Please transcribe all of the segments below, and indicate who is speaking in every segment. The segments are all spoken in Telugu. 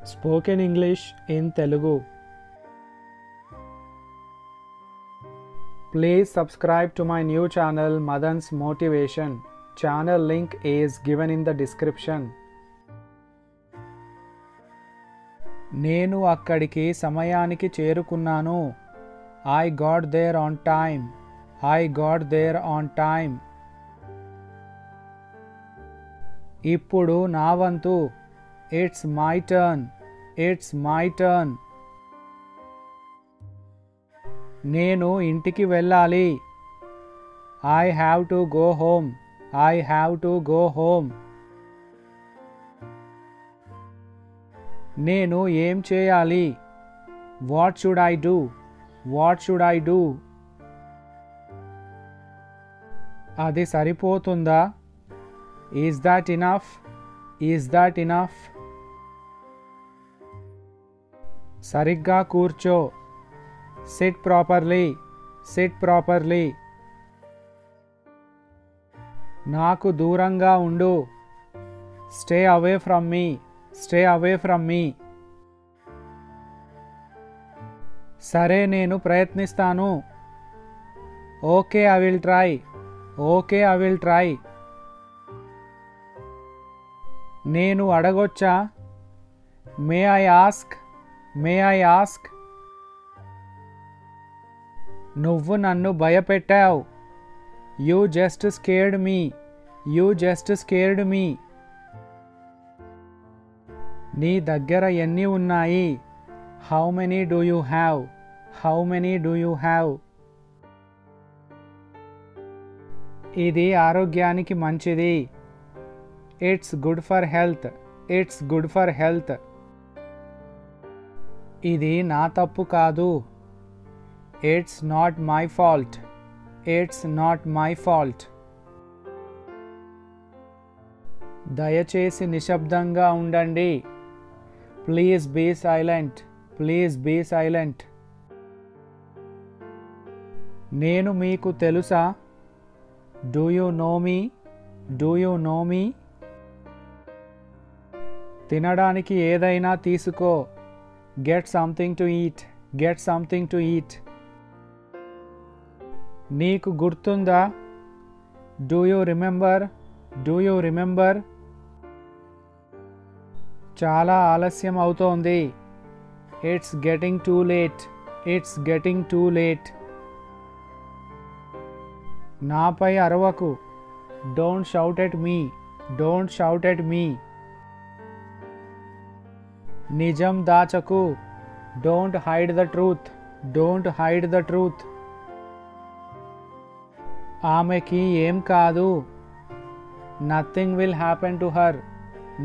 Speaker 1: Spoken English in Telugu. Please subscribe to my new channel Madan's Motivation. Channel link is given in the description. నేను అక్కడికి సమయానికి చేరుకున్నాను. I got there on time. I got there on time. ఇప్పుడు నా వంతు. It's my turn. It's my turn. నేను ఇంటికి వెళ్ళాలి. I have to go home. I have to go home. నేను ఏం చేయాలి? What should I do? What should I do? అది సరిపోతుందా? Is that enough? Is that enough? సరిగ్గా కూర్చో. Sit properly. Sit properly. నాకు దూరంగా ఉండు. Stay away from me. Stay away from me. సరే నేను ప్రయత్నిస్తాను. Okay, I will try. Okay, I will try. నేను అడగొచ్చా? May I ask? May I ask? నువ్వు నన్ను భయపెట్టావు. You just scared me. You just scared me. నీ దగ్గర ఎన్ని ఉన్నాయి? How many do you have? How many do you have? ఇది ఆరోగ్యానికి మంచిది. It's good for health. It's good for health. ఇది నా తప్పు కాదు. It's not my fault. It's not my fault. దయచేసి నిశ్శబ్దంగా ఉండండి. Please be silent. Please be silent. నేను మీకు తెలుసా? Do you know me? Do you know me? తినడానికి ఏదైనా తీసుకో. Get something to eat. Get something to eat. నీకు గుర్తుందా? Do you remember? Do you remember? చాలా ఆలస్యం అవుతోంది. It's getting too late. It's getting too late. నాపై అరవకు. Don't shout at me. Don't shout at me. నిజం దాచకు. Don't hide the truth. Don't hide the truth. ఆమెకి ఏం కాదు. Nothing will happen to her.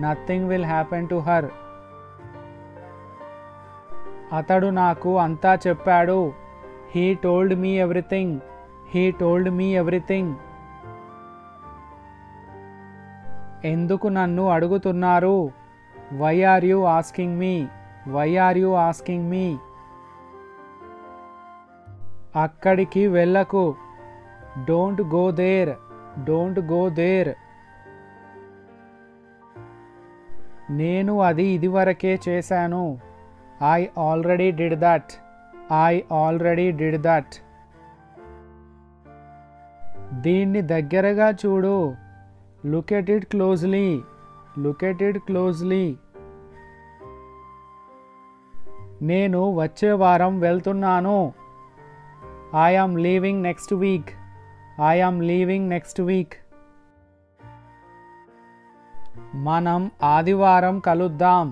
Speaker 1: Nothing will happen to her. అతడు నాకు అంతా చెప్పాడు. He told me everything. He told me everything. ఎందుకు నన్ను అడుగుతున్నారు? Why are you asking me? Why are you asking me? అక్కడికి వెళ్ళకు. Don't go there. Don't go there. నేను అది ఇదివరకే చేశాను. I already did that. I already did that. దీన్ని దగ్గరగా చూడు. Look at it closely. Look at it closely. నేను వచ్చే వారం వెళ్తున్నాను. I am leaving next week. I am leaving next week. మనం ఆదివారం కలుద్దాం.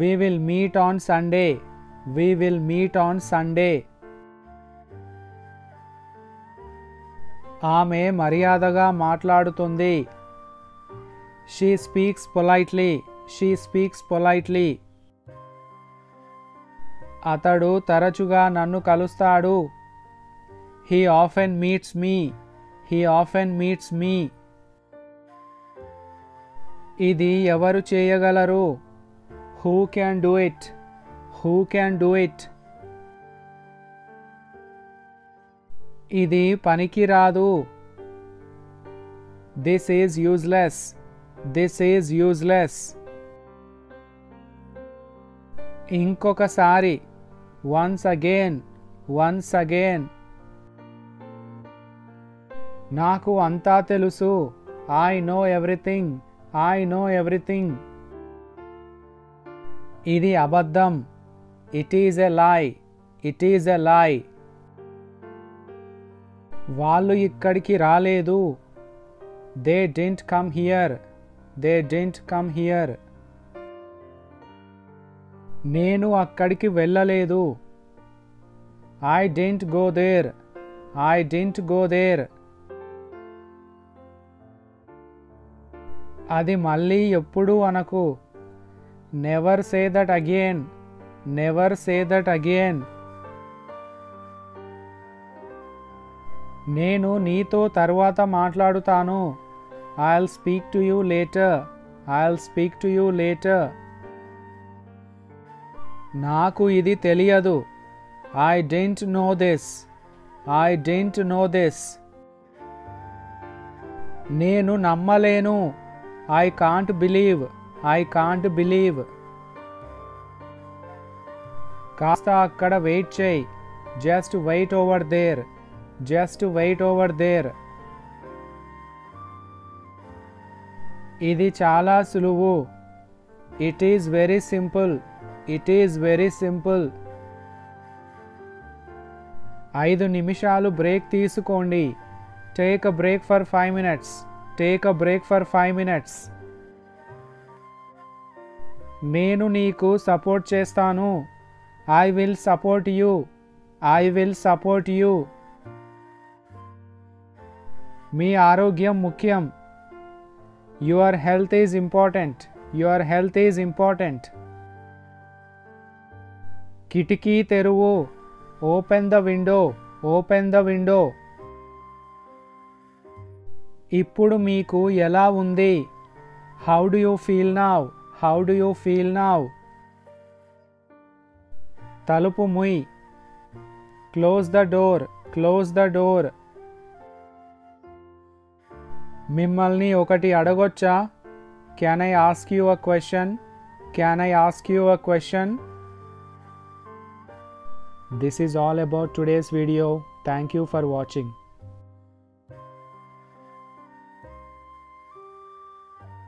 Speaker 1: We will meet on Sunday. We will meet on Sunday. ఆమె మర్యాదగా మాట్లాడుతుంది. She speaks politely. She speaks politely. అతడు తరచుగా నన్ను కలుస్తాడు. He often meets me. He often meets me. ఇది ఎవరు చేయగలరు? Who can do it? Who can do it? ఇది పనికిరాదు. This is useless. This is useless. ఇంకొకసారి. Once again. Once again. నాకు అంతా తెలుసు. I know everything. I know everything. ఇది అబద్ధం. ఇట్ ఈజ్ ఎ లై. ఇట్ ఈజ్ ఎ లై. వాళ్ళు ఇక్కడికి రాలేదు. They didn't come here. They didn't come here. నేను అక్కడికి వెళ్ళలేదు. I didn't go there. I didn't go there. అది మళ్ళీ ఎప్పుడు అనకు. Never say that again. Never say that again. నేను నీతో తర్వాత మాట్లాడుతాను. I'll speak to you later. I'll speak to you later. నాకు ఇది తెలియదు. I didn't know this. I didn't know this. నేను నమ్మలేను. I can't believe. I can't believe. కాస్త అక్కడ వెయిట్ చేయి. Just wait over there. Just wait over there. ఇది చాలా సులువు. It is very simple. It is very simple. 5 నిమిషాలు బ్రేక్ తీసుకోండి. Take a break for 5 minutes. Take a break for 5 minutes. నేను నీకు సపోర్ట్ చేస్తాను. I will support you. I will support you. మీ ఆరోగ్యం ముఖ్యం. Your health is important. Your health is important. కిటికీ తెరువు. Open the window. Open the window. ఇప్పుడు మీకు ఎలా ఉంది? How do you feel now? How do you feel now? తలుపు ముయ్. Close the door. Close the door. మిమ్మల్ని ఒకటి అడగొచ్చా? Can I ask you a question? Can I ask you a question? This is all about today's video. Thank you for watching.